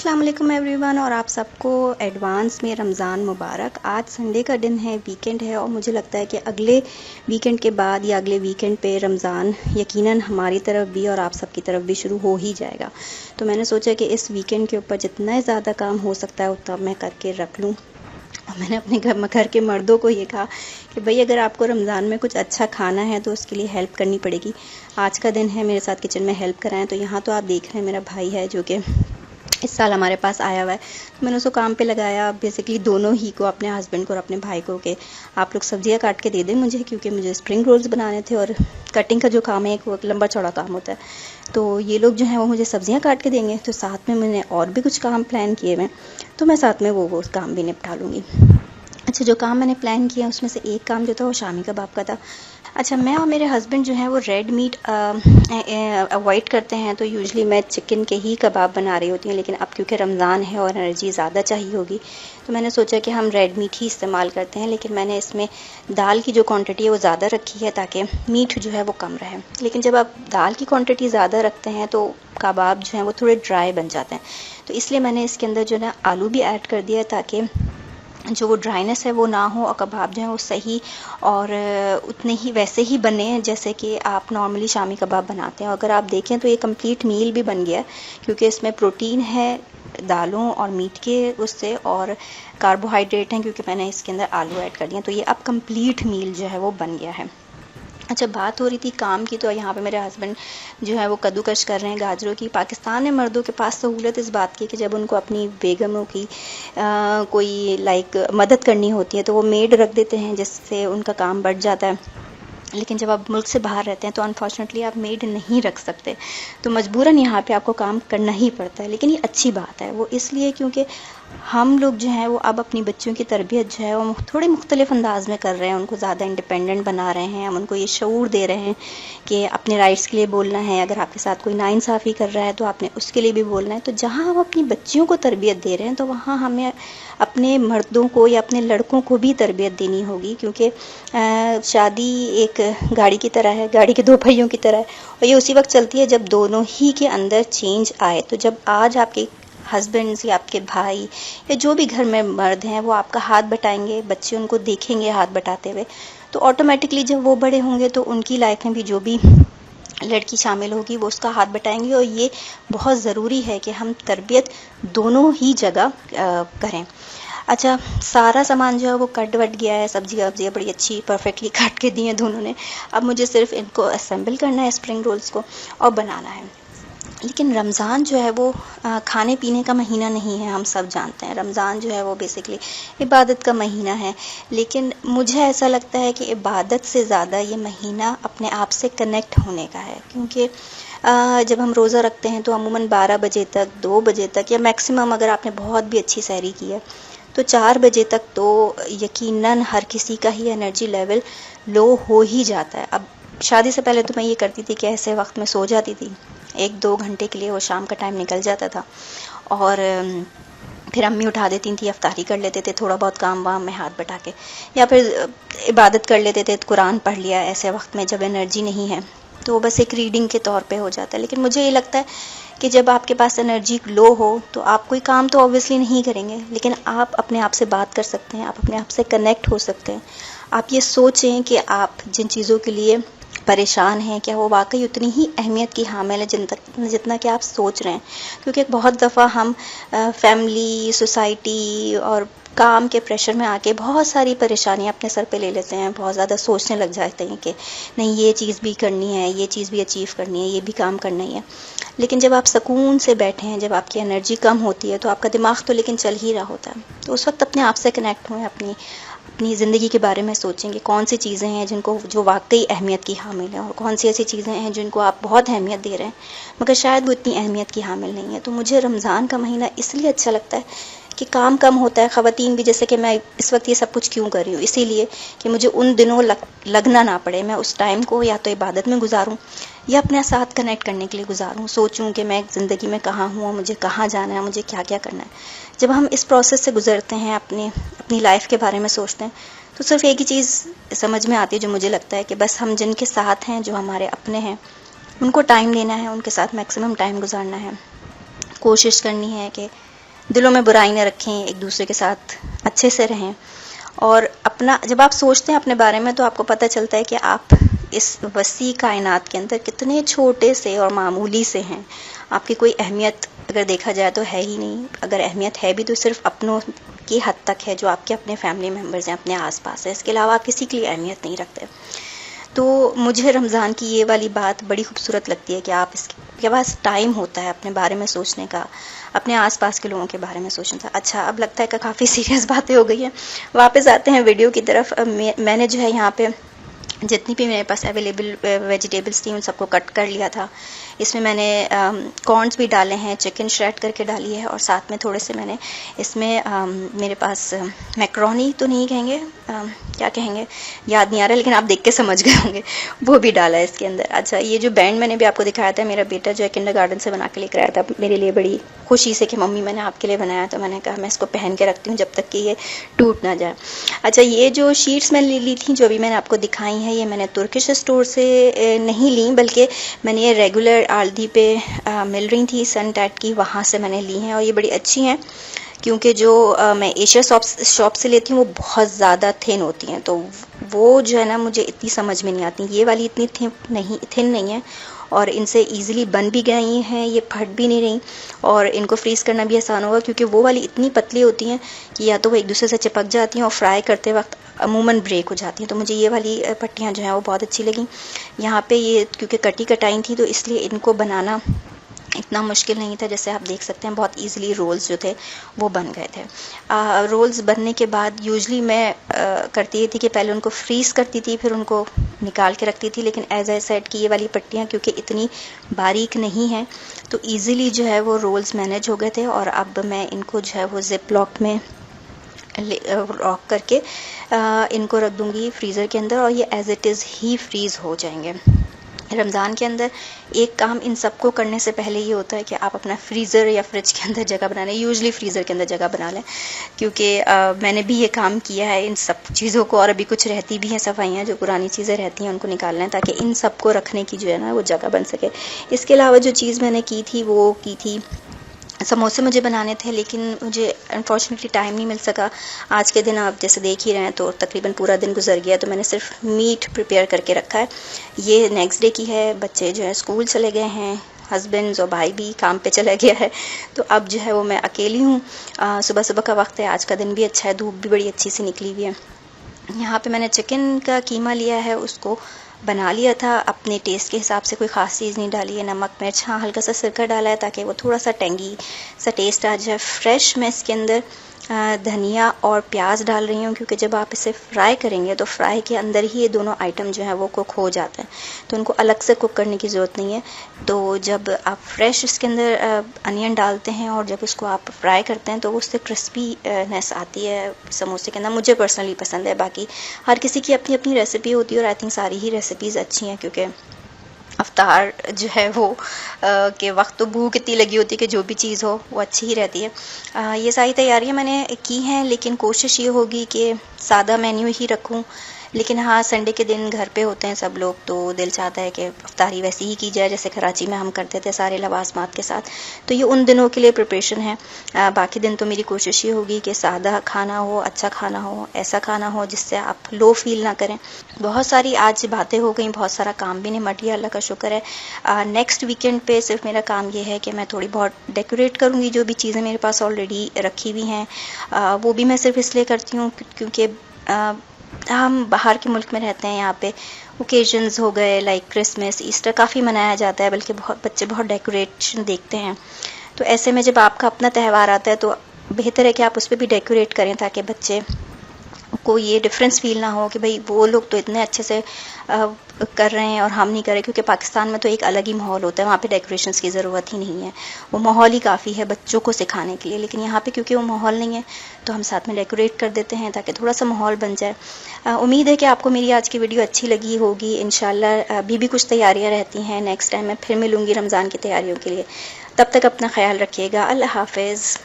अस्सलाम वालेकुम एवरीवन और आप सबको एडवांस में रमज़ान मुबारक। आज संडे का दिन है, वीकेंड है और मुझे लगता है कि अगले वीकेंड के बाद या अगले वीकेंड पे रमज़ान यकीनन हमारी तरफ भी और आप सबकी तरफ भी शुरू हो ही जाएगा। तो मैंने सोचा कि इस वीकेंड के ऊपर जितना ज़्यादा काम हो सकता है उतना मैं करके रख लूँ। और मैंने अपने घर के मर्दों को ये कहा कि भाई अगर आपको रमज़ान में कुछ अच्छा खाना है तो उसके लिए हेल्प करनी पड़ेगी। आज का दिन है, मेरे साथ किचन में हेल्प कराएं। तो यहाँ तो आप देख रहे हैं मेरा भाई है जो कि इस साल हमारे पास आया हुआ है। तो मैंने उसको काम पे लगाया, बेसिकली दोनों ही को, अपने हस्बैंड को और अपने भाई को, कि आप लोग सब्जियां काट के दे दें मुझे, क्योंकि मुझे स्प्रिंग रोल्स बनाने थे और कटिंग का जो काम है एक वो लंबा चौड़ा काम होता है। तो ये लोग जो हैं वो मुझे सब्जियां काट के देंगे। तो साथ में मैंने और भी कुछ काम प्लान किए हैं, तो मैं साथ में वो काम भी निपटा लूँगी। अच्छा, जो काम मैंने प्लान किया उसमें से एक काम जो था वो शामी कबाब का था। अच्छा, मैं और मेरे हस्बैंड जो है वो रेड मीट अवॉइड करते हैं, तो यूजुअली मैं चिकन के ही कबाब बना रही होती हूँ, लेकिन अब क्योंकि रमज़ान है और एनर्जी ज़्यादा चाहिए होगी तो मैंने सोचा कि हम रेड मीट ही इस्तेमाल करते हैं। लेकिन मैंने इसमें दाल की जो क्वांटिटी है वो ज़्यादा रखी है ताकि मीट जो है वो कम रहे। लेकिन जब आप दाल की क्वांटिटी ज़्यादा रखते हैं तो कबाब जो हैं वो थोड़े ड्राई बन जाते हैं। तो इसलिए मैंने इसके अंदर जो है आलू भी ऐड कर दिया है ताकि जो वो ड्राइनेस है वो ना हो और कबाब जो है वो सही और उतने ही वैसे ही बने जैसे कि आप नॉर्मली शामी कबाब बनाते हैं। अगर आप देखें तो ये कंप्लीट मील भी बन गया है, क्योंकि इसमें प्रोटीन है दालों और मीट के उससे, और कार्बोहाइड्रेट हैं क्योंकि मैंने इसके अंदर आलू ऐड कर दिए। तो ये अब कंप्लीट मील जो है वो बन गया है। अच्छा, बात हो रही थी काम की, तो यहाँ पे मेरे हस्बैंड जो है वो कद्दूकश कर रहे हैं गाजरों की। पाकिस्तान में मर्दों के पास सहूलत इस बात की कि जब उनको अपनी बेगमों की कोई मदद करनी होती है तो वो मेड रख देते हैं, जिससे उनका काम बढ़ जाता है। लेकिन जब आप मुल्क से बाहर रहते हैं तो अनफॉर्चुनेटली आप मेड नहीं रख सकते, तो मजबूरन यहाँ पे आपको काम करना ही पड़ता है। लेकिन ये अच्छी बात है, वो इसलिए क्योंकि हम लोग जो हैं वो अब अपनी बच्चियों की तरबियत जो है वो थोड़े मुख्तलिफ अंदाज में कर रहे हैं, उनको ज़्यादा इंडिपेंडेंट बना रहे हैं। हम उनको ये शऊर दे रहे हैं कि अपने राइट्स के लिए बोलना है, अगर आपके साथ कोई नाइंसाफ़ी कर रहा है तो आपने उसके लिए भी बोलना है। तो जहाँ हम अपनी बच्चियों को तरबियत दे रहे हैं तो वहाँ हमें अपने मर्दों को या अपने लड़कों को भी तरबियत देनी होगी, क्योंकि शादी एक गाड़ी की तरह है, गाड़ी के दो पहियों की तरह है, और ये उसी वक्त चलती है जब दोनों ही के अंदर चेंज आए। तो जब आज आपके हस्बैंड्स या आपके भाई या जो भी घर में मर्द हैं वो आपका हाथ बटाएंगे, बच्चे उनको देखेंगे हाथ बटाते हुए, तो ऑटोमेटिकली जब वो बड़े होंगे तो उनकी लाइफ में भी जो भी लड़की शामिल होगी वो उसका हाथ बटाएंगे। और ये बहुत ज़रूरी है कि हम तरबियत दोनों ही जगह करें। अच्छा, सारा सामान जो है वो कट वट गया है, सब्जियाँ बड़ी अच्छी परफेक्टली काट के दी हैं दोनों ने। अब मुझे सिर्फ इनको असेंबल करना है, स्प्रिंग रोल्स को, और बनाना है। लेकिन रमज़ान जो है वो खाने पीने का महीना नहीं है, हम सब जानते हैं। रमज़ान जो है वो बेसिकली इबादत का महीना है। लेकिन मुझे ऐसा लगता है कि इबादत से ज़्यादा ये महीना अपने आप से कनेक्ट होने का है, क्योंकि जब हम रोज़ा रखते हैं तो अमूमन 12 बजे तक, 2 बजे तक, या मैक्सिमम अगर आपने बहुत भी अच्छी सहरी की है तो 4 बजे तक तो यकीनन हर किसी का ही एनर्जी लेवल लो हो ही जाता है। अब शादी से पहले तो मैं ये करती थी कि ऐसे वक्त में सो जाती थी, 1-2 घंटे के लिए वो शाम का टाइम निकल जाता था, और फिर अम्मी उठा देती थी, अफ्तारी कर लेते थे, थोड़ा बहुत काम वाम में हाथ बटा के, या फिर इबादत कर लेते थे, कुरान पढ़ लिया ऐसे वक्त में जब एनर्जी नहीं है, तो बस एक रीडिंग के तौर पे हो जाता है। लेकिन मुझे ये लगता है कि जब आपके पास एनर्जी लो हो तो आप कोई काम तो ऑब्वियसली नहीं करेंगे, लेकिन आप अपने आप से बात कर सकते हैं, आप अपने आप से कनेक्ट हो सकते हैं। आप ये सोचें कि आप जिन चीज़ों के लिए परेशान हैं क्या वो वाकई उतनी ही अहमियत की हामिल है जितना कि आप सोच रहे हैं। क्योंकि बहुत दफ़ा हम फैमिली, सोसाइटी और काम के प्रेशर में आके बहुत सारी परेशानियां अपने सर पे ले लेते हैं, बहुत ज़्यादा सोचने लग जाते हैं कि नहीं ये चीज़ भी करनी है, ये चीज़ भी अचीव करनी है, ये भी काम करना ही है। लेकिन जब आप सुकून से बैठे हैं, जब आपकी एनर्जी कम होती है तो आपका दिमाग तो लेकिन चल ही रहा होता है, तो उस वक्त अपने आप से कनेक्ट हुए, अपनी ज़िंदगी के बारे में सोचेंगे कौन सी चीज़ें हैं जो वाकई अहमियत की हामिल हैं, और कौन सी ऐसी चीज़ें हैं जिनको आप बहुत अहमियत दे रहे हैं मगर शायद वो इतनी अहमियत की हामिल नहीं है। तो मुझे रमज़ान का महीना इसलिए अच्छा लगता है कि काम कम होता है, ख़वातीन भी, जैसे कि मैं इस वक्त ये सब कुछ क्यों कर रही हूँ, इसीलिए कि मुझे उन दिनों लगना ना पड़े, मैं उस टाइम को या तो इबादत में गुजारूँ या अपने साथ कनेक्ट करने के लिए गुजारूँ, सोचूं कि मैं ज़िंदगी में कहाँ हूँ, मुझे कहाँ जाना है, मुझे क्या क्या करना है। जब हम इस प्रोसेस से गुजरते हैं, अपनी लाइफ के बारे में सोचते हैं, तो सिर्फ एक ही चीज़ समझ में आती है जो मुझे लगता है कि बस हम जिनके साथ हैं, जो हमारे अपने हैं, उनको टाइम देना है, उनके साथ मैक्सिमम टाइम गुजारना है। कोशिश करनी है कि दिलों में बुराई न रखें, एक दूसरे के साथ अच्छे से रहें। और अपना जब आप सोचते हैं अपने बारे में तो आपको पता चलता है कि आप इस वसी कायनात के अंदर कितने छोटे से और मामूली से हैं। आपकी कोई अहमियत अगर देखा जाए तो है ही नहीं। अगर अहमियत है भी तो सिर्फ अपनों की हद तक है, जो आपके अपने फैमिली मेम्बर्स हैं, अपने आसपास है। इसके अलावा आप किसी के लिए अहमियत नहीं रखते। तो मुझे रमज़ान की ये वाली बात बड़ी खूबसूरत लगती है कि आप इसके पास टाइम होता है अपने बारे में सोचने का, अपने आसपास के लोगों के बारे में सोचने का। अच्छा, अब लगता है कि काफ़ी सीरियस बातें हो गई हैं। वापस आते हैं वीडियो की तरफ। मैंने जो है यहाँ पे जितनी भी मेरे पास अवेलेबल वेजिटेबल्स थी उन सबको कट कर लिया था। इसमें मैंने कॉर्न्स भी डाले हैं, चिकन श्रेड करके डाली है, और साथ में थोड़े से मैंने इसमें मेरे पास मैक्रोनी तो नहीं कहेंगे, क्या कहेंगे याद नहीं आ रहा, लेकिन आप देख के समझ गए होंगे, वो भी डाला है इसके अंदर। अच्छा, ये जो बैंड मैंने भी आपको दिखाया था, मेरा बेटा जो है किंडरगार्टन से बना के लेकर आया था मेरे लिए बड़ी खुशी से कि मम्मी मैंने आपके लिए बनाया। तो मैंने कहा मैं इसको पहन के रखती हूँ जब तक कि ये टूट ना जाए। अच्छा, ये जो शीट्स मैंने ले ली थी जो अभी मैंने आपको दिखाई हैं, ये मैंने तुर्किश स्टोर से नहीं ली, बल्कि मैंने ये रेगुलर आल्दी पे मिल रही थी सन टैट की, वहाँ से मैंने ली हैं। और ये बड़ी अच्छी हैं क्योंकि जो मैं एशिया शॉप से लेती हूँ वो बहुत ज़्यादा थिन होती हैं, तो वो जो है ना मुझे इतनी समझ में नहीं आती। ये वाली इतनी थिन नहीं है और इनसे इजीली बन भी गई हैं, ये फट भी नहीं रही, और इनको फ्रीज़ करना भी आसान होगा क्योंकि वो वाली इतनी पतली होती हैं कि या तो वो एक दूसरे से चिपक जाती हैं और फ्राई करते वक्त अमूमन ब्रेक हो जाती हैं। तो मुझे ये वाली पट्टियाँ जो हैं वो बहुत अच्छी लगी। यहाँ पे ये क्योंकि कटी कटाई थी तो इसलिए इनको बनाना इतना मुश्किल नहीं था। जैसे आप देख सकते हैं बहुत इजीली रोल्स जो थे वो बन गए थे। रोल्स बनने के बाद यूजली मैं करती ये थी कि पहले उनको फ्रीज़ करती थी, फिर उनको निकाल के रखती थी, लेकिन एज आई सेड की ये वाली पट्टियाँ क्योंकि इतनी बारीक नहीं हैं तो ईज़िली जो है वो रोल्स मैनेज हो गए थे। और अब मैं इनको जो है वो ज़िप लॉक में लॉक करके इनको रख दूँगी फ्रीज़र के अंदर और ये एज़ इट इज़ ही फ्रीज़ हो जाएंगे। रमज़ान के अंदर एक काम इन सबको करने से पहले ये होता है कि आप अपना फ्रीज़र या फ्रिज के अंदर जगह बना लें। यूजली फ्रीज़र के अंदर जगह बना लें क्योंकि मैंने भी ये काम किया है इन सब चीज़ों को, और अभी कुछ रहती भी हैं सफाइयाँ, जो पुरानी चीज़ें रहती हैं उनको निकालना है ताकि इन सबको रखने की जो है ना वो जगह बन सके। इसके अलावा जो चीज़ मैंने की थी वो की थी समोसे मुझे बनाने थे, लेकिन मुझे अनफॉर्चुनेटली टाइम नहीं मिल सका। आज के दिन आप जैसे देख ही रहे हैं तो तकरीबन पूरा दिन गुजर गया, तो मैंने सिर्फ मीट प्रिपेयर करके रखा है। ये नेक्स्ट डे की है। बच्चे जो है स्कूल चले गए हैं, हस्बैंड्स और भाई भी काम पे चला गया है, तो अब जो है वो मैं अकेली हूँ। सुबह सुबह का वक्त है, आज का दिन भी अच्छा है, धूप भी बड़ी अच्छी सी निकली हुई है। यहाँ पे मैंने चिकन का कीमा लिया है, उसको बना लिया था अपने टेस्ट के हिसाब से, कोई ख़ास चीज़ नहीं डाली है, नमक मिर्च, हाँ हल्का सा सिरका डाला है ताकि वो थोड़ा सा टेंगी सा टेस्ट आ जाए। फ्रेश मैं इसके अंदर धनिया और प्याज डाल रही हूँ क्योंकि जब आप इसे फ्राई करेंगे तो फ्राई के अंदर ही ये दोनों आइटम जो हैं वो कुक हो जाते हैं, तो उनको अलग से कुक करने की ज़रूरत नहीं है। तो जब आप फ्रेश इसके अंदर अनियन डालते हैं और जब उसको आप फ्राई करते हैं तो उससे क्रिस्पीनेस आती है समोसे के अंदर। मुझे पर्सनली पसंद है, बाकी हर किसी की अपनी अपनी रेसिपी होती है और आई थिंक सारी ही रेसिपीज़ अच्छी हैं क्योंकि अफ्तार जो है वो के वक्त तो भूख इतनी लगी होती है कि जो भी चीज़ हो वो अच्छी ही रहती है। ये सारी तैयारियां मैंने की हैं, लेकिन कोशिश ये होगी कि सादा मेन्यू ही रखूं। लेकिन हाँ, संडे के दिन घर पे होते हैं सब लोग तो दिल चाहता है कि अफ्तारी वैसी ही की जाए जैसे कराची में हम करते थे सारे लवाज़मात के साथ। तो ये उन दिनों के लिए प्रिपरेशन है। बाकी दिन तो मेरी कोशिश ये होगी कि सादा खाना हो, अच्छा खाना हो, ऐसा खाना हो जिससे आप लो फील ना करें। बहुत सारी आज बातें हो गई, बहुत सारा काम भी निमट गया, अल्लाह का शुक्र है। नेक्स्ट वीकेंड पे सिर्फ मेरा काम ये है कि मैं थोड़ी बहुत डेकोरेट करूँगी, जो भी चीज़ें मेरे पास ऑलरेडी रखी हुई हैं वो भी मैं सिर्फ इसलिए करती हूँ क्योंकि हम बाहर के मुल्क में रहते हैं। यहाँ पे ओकेजन्स हो गए लाइक क्रिसमस, ईस्टर काफ़ी मनाया जाता है, बल्कि बहुत बच्चे बहुत डेकोरेशन देखते हैं। तो ऐसे में जब आपका अपना त्यौहार आता है तो बेहतर है कि आप उस पर भी डेकोरेट करें ताकि बच्चे को ये डिफरेंस फील ना हो कि भाई वो लोग तो इतने अच्छे से कर रहे हैं और हम नहीं कर रहे, क्योंकि पाकिस्तान में तो एक अलग ही माहौल होता है, वहाँ पे डेकोरेशंस की ज़रूरत ही नहीं है, वो माहौल ही काफ़ी है बच्चों को सिखाने के लिए। लेकिन यहाँ पे क्योंकि वो माहौल नहीं है तो हम साथ में डेकोरेट कर देते हैं ताकि थोड़ा सा माहौल बन जाए। उम्मीद है कि आपको मेरी आज की वीडियो अच्छी लगी होगी। इंशाल्लाह अभी भी कुछ तैयारियाँ रहती हैं, नेक्स्ट टाइम मैं फिर मिलूँगी रमज़ान की तैयारियों के लिए। तब तक अपना ख्याल रखिएगा। अल्लाह हाफ़िज़।